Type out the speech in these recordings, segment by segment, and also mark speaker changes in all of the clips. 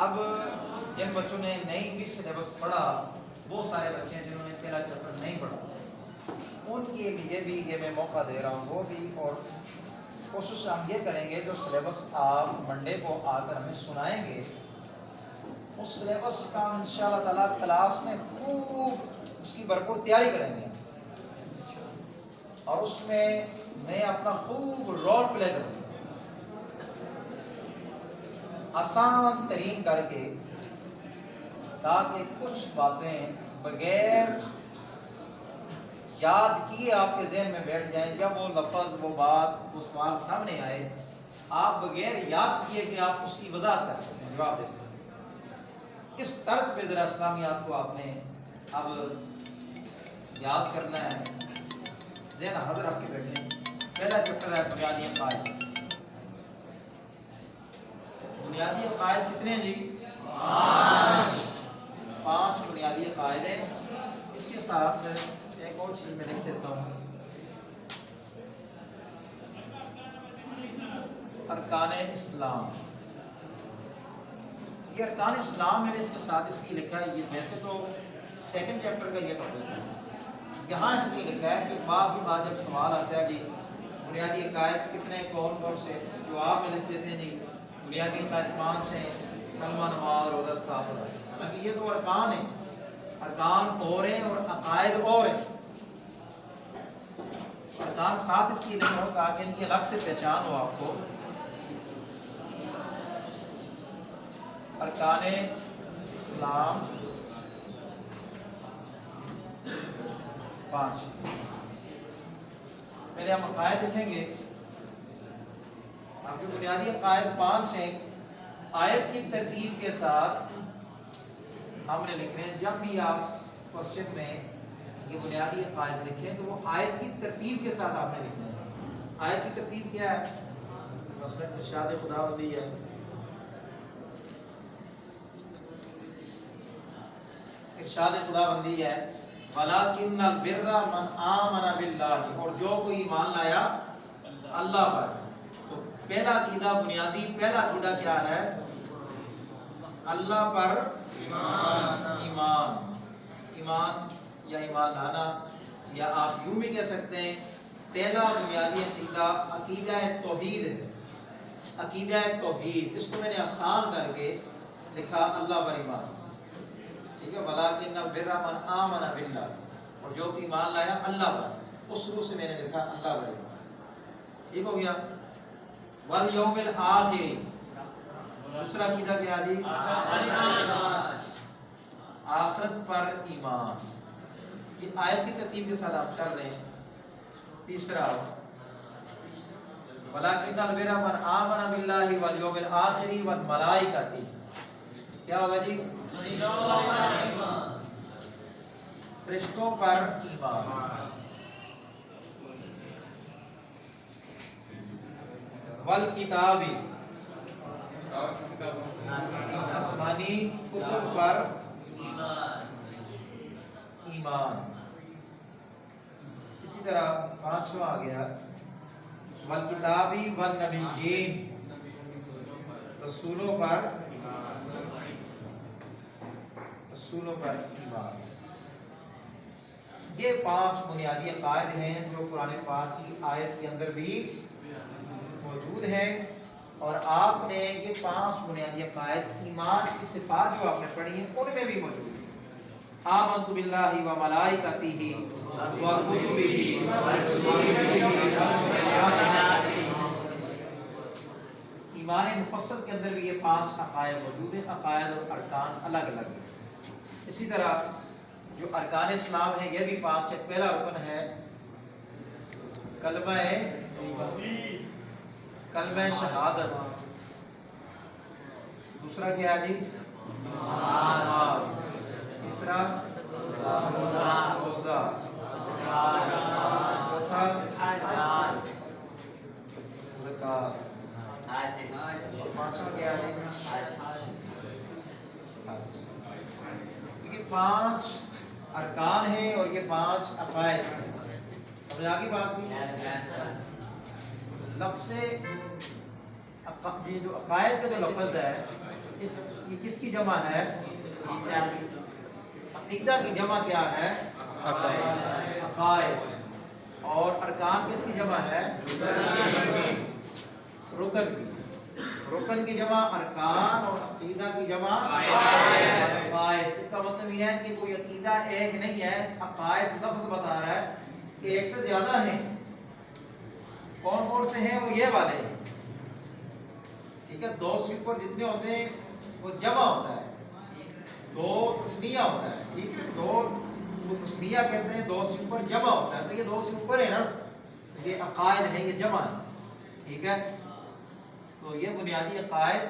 Speaker 1: اب جن بچوں نے نئی بھی سلیبس پڑھا، بہت سارے بچے ہیں جنہوں نے پہلا چیپٹر نہیں پڑھا، ان کے لیے بھی یہ میں موقع دے رہا ہوں، وہ بھی، اور کوشش ہم یہ کریں گے جو سلیبس آپ منڈے کو آ کر ہمیں سنائیں گے، اس سلیبس کا ہم انشاءاللہ تعالیٰ کلاس میں خوب اس کی بھرپور تیاری کریں گے، اور اس میں اپنا خوب رول پلے کروں گا، آسان ترین کر کے، تاکہ کچھ باتیں بغیر یاد کیے آپ کے ذہن میں بیٹھ جائیں، جب وہ لفظ، وہ بات، وہ سوال سامنے آئے، آپ بغیر یاد کیے کہ آپ اس کی وضاحت کر سکیں، جواب دے سکیں۔ اس طرز پہ ذرا اسلامیات کو آپ نے اب یاد کرنا ہے، ذہن حاضر رکھ کے بیٹھیں۔ پہلا چیپٹر ہے بنیادی عقائد۔ بنیادی عقائد کتنے ہیں جی؟ 5 بنیادی عقائد ہیں۔ اس کے ساتھ ایک اور چیز میں لکھ دیتا ہوں، ارکان اسلام۔ یہ ارکان اسلام میں نے اس کے ساتھ اس لیے لکھا ہے، یہ ویسے تو سیکنڈ چیپٹر کا یہ ٹاپک ہے، یہاں اس لیے لکھا ہے کہ بعض اوقات جب سوال آتا ہے جی بنیادی عقائد کتنے، کون سے، جواب میں لکھ دیتے ہیں جی بنیادی عقائد 5 ہیں، کلمہ، نماز، روزہ، استغفار۔ حالانکہ یہ تو ارکان ہیں، ارکان اور ہیں اور عقائد اور ہیں۔ ارکان ساتھ اس لیے لکھا ہو تاکہ ان کی الگ سے پہچان ہو آپ کو۔ ارکان اسلام 5۔ پہلے ہم عقائد لکھیں گے، آپ کے بنیادی عقائد 5 ہیں، آیت کی ترتیب کے ساتھ ہم نے لکھ رہے ہیں۔ جب بھی آپ کوسچن میں یہ بنیادی عقائد لکھیں تو وہ آیت کی ترتیب کے ساتھ آپ نے لکھنا ہے۔ آیت کی ترتیب کیا ہے؟ مثلا ارشاد خداوندی ہے، ارشاد خداوندی ہے وَلَٰكِنَّ الْبِرَّ مَنْ آمَنَ بِاللَّهِ، اور جو کوئی ایمان لایا اللہ پر۔ تو پہلا عقیدہ، بنیادی پہلا عقیدہ کیا ہے؟ اللہ پر ایمان۔ ایمان یا ایمان لانا، یا آپ یوں بھی کہہ سکتے ہیں پہلا بنیادی عقیدہ عقیدہ توحید ہے، عقیدہ توحید۔ اس کو میں نے آسان کر کے لکھا اللہ پر ایمان، ٹھیک ہے، وَلَٰكِنَّ الْبِرَّ مَنْ آمَنَ بِاللَّهِ، اور جو کہ ایمان لایا اللہ پر، اس روح سے میں نے لکھا اللہ پر ایمان، ٹھیک ہو گیا۔ وَالْيَوْمِ الْآخِرِ، دوسرا عقیدہ کیا جی؟ آخرت پر ایمان۔ یہ آیت کی ترتیب کے ساتھ آپ چل رہے ہیں۔ تیسرا وَلَٰكِنَّ الْبِرَّ مَنْ آمَنَ بِاللَّهِ وَالْيَوْمِ الْآخِرِ وَالْمَلَائِكَةِ، کیا ہوگا جی؟ فرشتوں پر ایمان۔ والکتاب، آسمانی کتب پر ایمان۔ اسی طرح 5واں آ گیا والکتاب والنبیین، رسولوں پر ایمان۔ یہ 5 بنیادی عقائد ہیں جو قرآن پاک کی آیت کے اندر بھی موجود ہیں، اور آپ نے یہ 5 بنیادی عقائد ایمان کی صفات جو آپ نے پڑھی ہیں ان میں بھی موجود ہیں۔ آمنت باللہ و ملائکتہ و کتبہ و ایمان مفصل کے اندر بھی یہ 5 عقائد موجود ہیں۔ عقائد اور ارکان الگ الگ ہیں۔ اسی طرح جو ارکان اسلام ہیں یہ بھی 5 ہیں۔ پہلا رکن ہے کلمہ شہادت، دوسرا کیا ہے جی؟ نماز، تیسرا روزہ، چوتھا زکوٰۃ، اور 5واں کیا ہے؟ یہ 5 ارکان ہیں اور یہ 5 عقائد ہیں۔ سمجھ آ گئی بات کی؟ لفظ یہ جو عقائد کا جو لفظ ہے یہ کس کی جمع ہے؟ عقیدہ کی جمع کیا ہے؟ عقائد. اور ارکان کس کی جمع ہے؟ رکن کی. رکن کی جمع ارکان اور عقیدہ کی جمع عقائد. اس کا مطلب یہ ہے کہ کوئی عقیدہ ایک نہیں ہے. عقائد لفظ بتا رہا ہے کہ ایک سے زیادہ ہیں. کون کون سے ہیں؟ وہ یہ والے ہیں. ٹھیک ہے. دو سے اوپر جتنے ہوتے ہیں وہ جمع ہوتا ہے. دو تسنیہ ہوتا ہے. ٹھیک ہے. دو تسنیہ کہتے ہیں. دو سے اوپر جمع ہوتا ہے. تو یہ دو سے اوپر ہے نا, یہ عقائد ہے, یہ جمع ہے. ٹھیک ہے. تو یہ بنیادی عقائد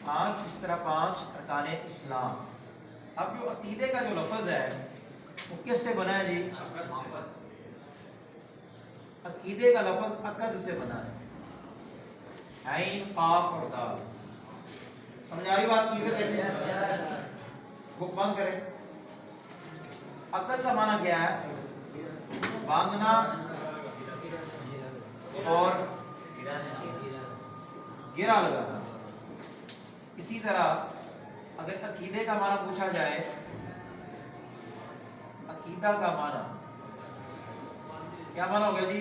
Speaker 1: 5, اس طرح 5 ارکان اسلام. اب جو عقیدے کا جو لفظ ہے وہ کس سے بنا ہے جی؟ عقیدے کا لفظ عقد سے بنا ہے. عین قاف اور دال. سمجھ آ رہی بات کی؟ ادھر دیکھیں, بک بند کریں. عقد کا معنی کیا ہے؟ باندھنا اور گرا لگانا. اسی طرح اگر عقیدے کا معنی پوچھا جائے, عقیدہ کا معنی کیا معنی ہوگا جی؟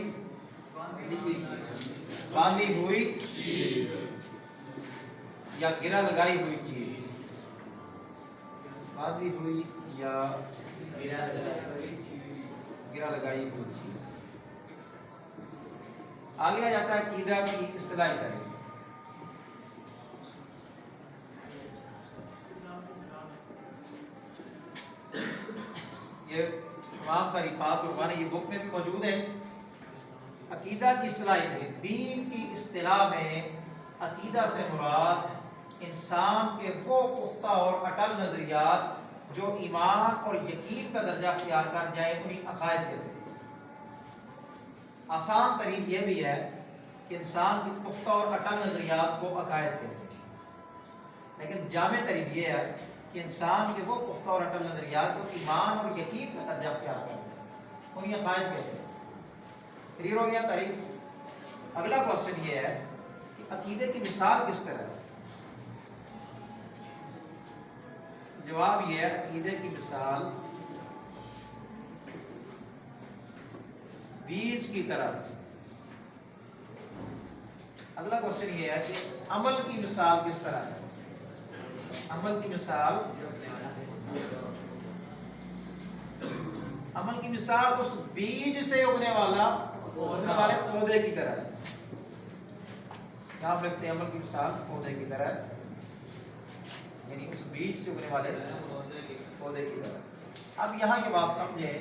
Speaker 1: باندھی ہوئی چیز یا گرا لگائی ہوئی چیز. باندھی ہوئی یا گرا لگائی ہوئی چیز. آگے آ جاتا ہے عقیدہ کی اصطلاحی تعریف. یہ تمام تعریفات اور یہ بک میں بھی موجود ہے. عقیدہ کی اصطلاحی تعریف. دین کی اصطلاح میں عقیدہ سے مراد انسان کے وہ پختہ اور اٹل نظریات جو ایمان اور یقین کا درجہ اختیار کر جائیں انہیں عقائد کہتے ہیں. آسان تعریف یہ بھی ہے کہ انسان کے پختہ اور اٹل نظریات کو عقائد کہتے ہیں. لیکن جامع تعریف یہ ہے کہ انسان کے وہ پختہ اور اٹل نظریات جو ایمان اور یقین کا درجہ اختیار کرتے ہیں انہیں عقائد کہتے ہیں. کلیئر ہو گیا تعریف؟ اگلا کوسچن یہ ہے کہ عقیدے کی مثال کس طرح ہے؟ جواب یہ ہے عقیدے کی مثال بیج کی طرح ہے. اگلا کوسچن یہ ہے کہ عمل کی مثال کس طرح ہے؟ عمل کی مثال اس بیج سے اگنے والے پودے کی طرح ہے. کیا آپ لکھتے ہیں؟ عمل کی مثال پودے کی طرح ہے, یعنی اس بیج سے اگنے والے پودے کی طرح. اب یہاں یہ بات سمجھیں,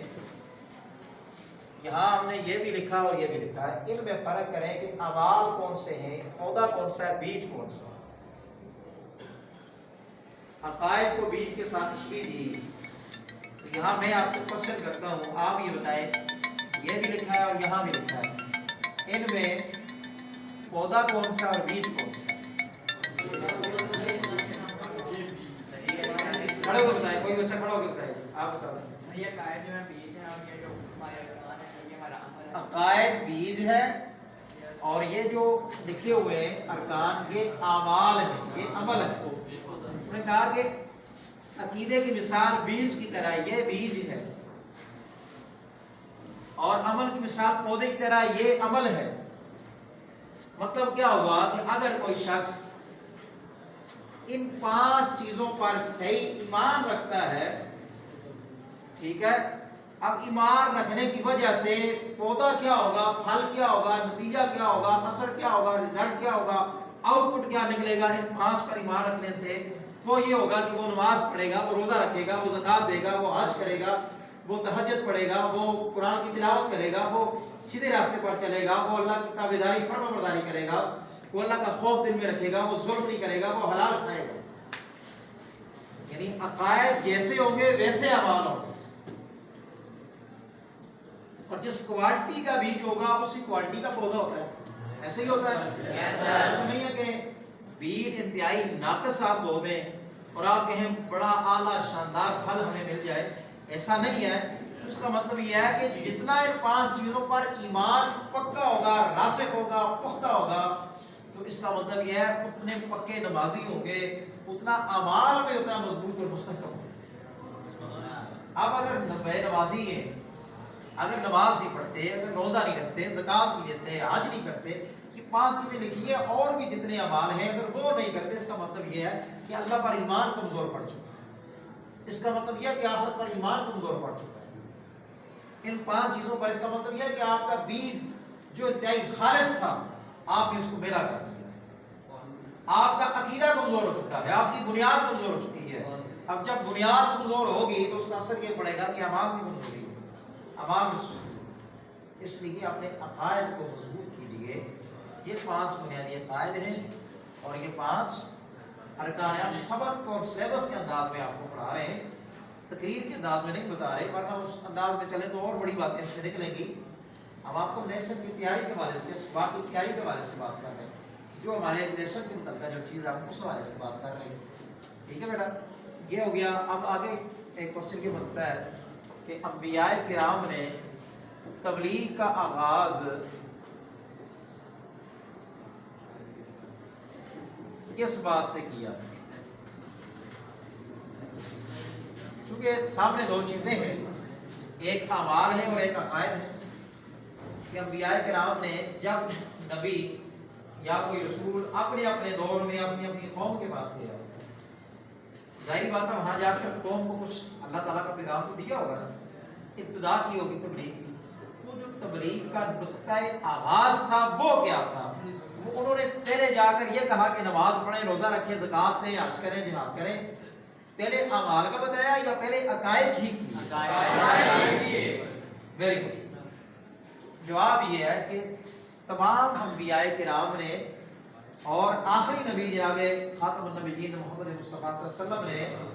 Speaker 1: یہاں ہم نے یہ بھی لکھا اور یہ بھی لکھا ہے. ان میں فرق کریں کہ اعمال کون سے ہیں, پودا کون سا ہے, بیج کون سا ہے. عقائد کو بیج کے ساتھ تشبیہ دی. تو یہاں میں آپ سے کوسچن کرتا ہوں, آپ یہ بتائیں, یہ بھی لکھا ہے اور یہاں بھی لکھا ہے, ان میں پودا کون سا اور بیج کون سا؟ کھڑے ہو کے بتائیں, کوئی بچہ کھڑا ہو کے بتائے, آپ بتا دیں. عقائد بیج ہے اور یہ جو لکھے ہوئے ہیں ارکان یہ اعمال ہیں, یہ عمل ہے. انہوں نے کہا کہ عقیدے کی مثال بیج کی طرح, یہ بیج ہے, اور عمل کی مثال پودے کی طرح, یہ عمل ہے. مطلب کیا ہوا کہ اگر کوئی شخص ان 5 چیزوں پر صحیح ایمان رکھتا ہے, ٹھیک ہے, اب ایمان رکھنے کی وجہ سے پودا کیا ہوگا, پھل کیا ہوگا, نتیجہ کیا ہوگا, اثر کیا ہوگا, رزلٹ کیا ہوگا, آؤٹ پٹ کیا نکلے گا ان 5 پر ایمان رکھنے سے؟ وہ یہ ہوگا کہ وہ نماز پڑھے گا, وہ روزہ رکھے گا, وہ زکوٰۃ دے گا, وہ حج کرے گا, وہ تہجد پڑھے گا, وہ قرآن کی تلاوت کرے گا, وہ سیدھے راستے پر چلے گا, وہ اللہ کی تابعداری فرما برداری کرے گا, وہ اللہ کا خوف دل میں رکھے گا, وہ ظلم نہیں کرے گا, وہ حلال کھائے گا. یعنی عقائد جیسے ہوں گے ویسے اعمال ہوں گے, اور جس کوالٹی کا بیج ہوگا اسی کوالٹی کا پودا ہوتا ہے. ایسے ہی ہوتا ہے. ایسا تو نہیں ہے کہ بیج انتہائی ناقص آپ بو دیں اور آپ کہیں بڑا اعلیٰ شاندار پھل ہمیں مل جائے, ایسا نہیں ہے. اس کا مطلب یہ ہے کہ جتنا ان 5 چیزوں پر ایمان پکا ہوگا, راسخ ہوگا, پختہ ہوگا, تو اس کا مطلب یہ ہے اتنے پکے نمازی ہوں گے، اتنا اعمال میں اتنا مضبوط اور مستحکم ہو۔ اب اگر بے نمازی ہیں، اگر نماز نہیں پڑھتے، اگر روزہ نہیں رکھتے، زکوٰۃ نہیں دیتے، حج نہیں کرتے، یہ 5 چیزیں لکھی ہیں، اور بھی جتنے اعمال ہیں اگر وہ نہیں کرتے، اس کا مطلب یہ ہے کہ اللہ پر ایمان کمزور پڑ چکا ہے۔ اس کا مطلب یہ ہے کہ آخرت پر ایمان کمزور پڑ چکا ہے۔ ان 5 چیزوں پر اس کا مطلب یہ ہے کہ آپ کا بیج جو انتہائی خالص تھا، آپ نے اس کو میلا کر دیا، آپ کا عقیدہ کمزور ہو چکا ہے، آپ کی بنیاد کمزور ہو چکی ہے۔ اب جب بنیاد کمزور ہوگی تو اس کا اثر یہ پڑے گا کہ اعمال میں کمزوری ہوگی، اعمال میں سستی۔ اس لیے اپنے عقائد کو مضبوط کیجیے۔ یہ 5 بنیادی عقائد ہیں اور یہ 5 ارکان ہیں۔ ہم سبق اور سلیبس کے انداز میں آپ کو پڑھا رہے ہیں، تقریر کے انداز میں نہیں بتا رہے، ورنہ اس انداز میں چلیں تو اور بڑی باتیں اس میں نکلیں گی۔ ہم آپ کو لیسن کی تیاری کے حوالے سے، اسباق کی تیاری کے حوالے سے بات کر رہے ہیں، جو ہمارے لیسن کے متعلقہ جو چیز ہم اس حوالے سے بات کر رہے ہیں۔ ٹھیک ہے بیٹا، یہ ہو گیا۔ اب آگے ایک کوشچن یہ بنتا ہے کہ انبیاء کرام نے تبلیغ کا آغاز کس بات سے کیا؟ چونکہ سامنے 2 چیزیں ہیں، ایک اعمال ہے اور ایک عقائد ہے، کہ انبیاء کرام نے جب نبی یا کوئی رسول اپنے اپنے دور میں اپنی اپنی قوم کے پاس گیا، ظاہری بات ہے وہاں جا کر قوم کو کچھ اللہ تعالیٰ کا پیغام تو دیا ہوگا نا، ابتدا کی ہوگی تبلیغ کی۔ وہ جو تبلیغ کا نقطہ آغاز تھا وہ کیا تھا؟ وہ انہوں نے پہلے جا کر یہ کہا کہ نماز پڑھیں، روزہ رکھیں، زکوٰۃ دیں، حج کریں، جہاد کریں، پہلے اعمال کا بتایا یا پہلے عقائد ٹھیک کیے؟ Very good. جواب یہ ہے کہ تمام انبیاء کرام نے اور آخری نبی جناب خاتم النبیین محمد مصطفیٰ صلی اللہ علیہ وسلم نے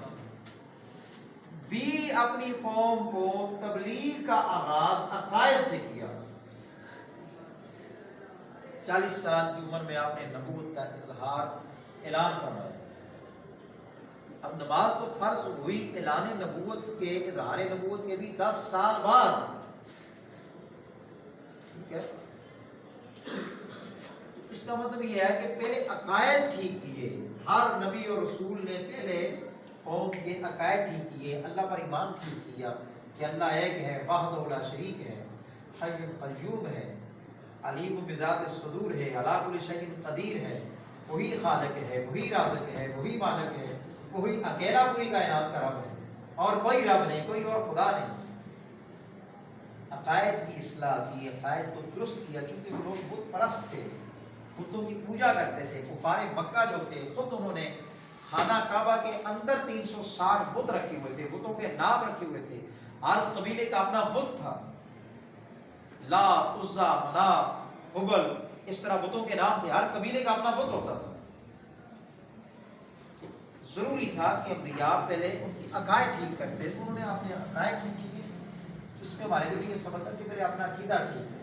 Speaker 1: بھی اپنی قوم کو تبلیغ کا آغاز عقائد سے کیا۔ 40 سال کی عمر میں آپ نے نبوت کا اظہار اعلان فرمایا۔ اب نماز تو فرض ہوئی اعلان نبوت کے، اظہار نبوت کے بھی 10 سال بعد، ٹھیک ہے؟ اس کا مطلب یہ ہے کہ پہلے عقائد ٹھیک کیے۔ ہر نبی اور رسول نے پہلے قوم کے عقائد ٹھیک کیے، اللہ پر ایمان ٹھیک کیا کہ اللہ ایک ہے، وحدہ لا شریک ہے، حی قیوم ہے، علیم بذات الصدور ہے، علی کل شیء قدیر ہے، وہی خالق ہے، وہی رازق ہے، وہی مالک ہے، وہی اکیلا کوئی کائنات کا رب ہے، اور کوئی رب نہیں، کوئی اور خدا نہیں۔ عقائد کی اصلاح کی، عقائد کو درست کیا، چونکہ وہ لوگ بت پرست تھے، بتوں کی پوجا کرتے تھے۔ کفار مکہ جو تھے، خود انہوں نے خانہ کعبہ کے اندر 360 بت رکھے ہوئے تھے، بتوں کے نام رکھے ہوئے تھے، ہر قبیلے کا اپنا بت تھا، لا، عزا، منات، حبل، اس طرح بتوں کے نام تھے، ہر قبیلے کا اپنا بت ہوتا تھا۔ ضروری تھا کہ انبیاء پہلے ان کی عقائد ٹھیک کرتے، انہوں نے اپنے عقائد ٹھیک کیے۔ اس میں ہمارے لیے بھی یہ سبق ہے کہ پہلے اپنا عقیدہ ٹھیک ہے۔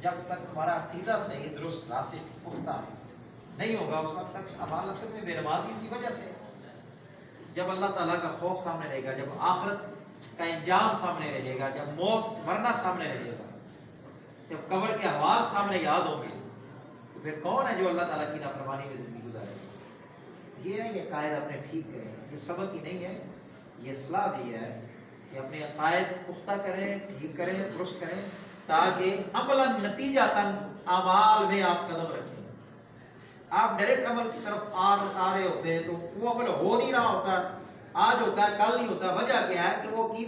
Speaker 1: جب تک ہمارا عقیدہ صحیح، درست، راسخ، پختہ نہیں ہوگا، اس وقت تک اعمال اصل میں بے نمازی اسی وجہ سے۔ جب اللہ تعالیٰ کا خوف سامنے رہے گا، جب آخرت کا انجام سامنے رہے گا، جب موت مرنا سامنے رہے گا، جب قبر کے احوال سامنے یاد ہوں گے، تو پھر کون ہے جو اللہ تعالیٰ کی نافرمانی میں زندگی گزارے گا؟ یہ ہے کہ عقائد اپنے ٹھیک کریں۔ یہ سبق ہی نہیں ہے، یہ اصلاح بھی ہے کہ اپنے عقائد پختہ کریں، ٹھیک کریں، درست کریں، تاکہ عملاً نتیجہ تن اعمال میں آپ قدم رکھیں۔ آپ ڈائریکٹ عمل کی طرف آ رہے ہوتے ہیں تو وہ عمل ہو نہیں رہا ہوتا، آج ہوتا ہے کل نہیں ہوتا۔ وجہ کیا ہے کہ وہ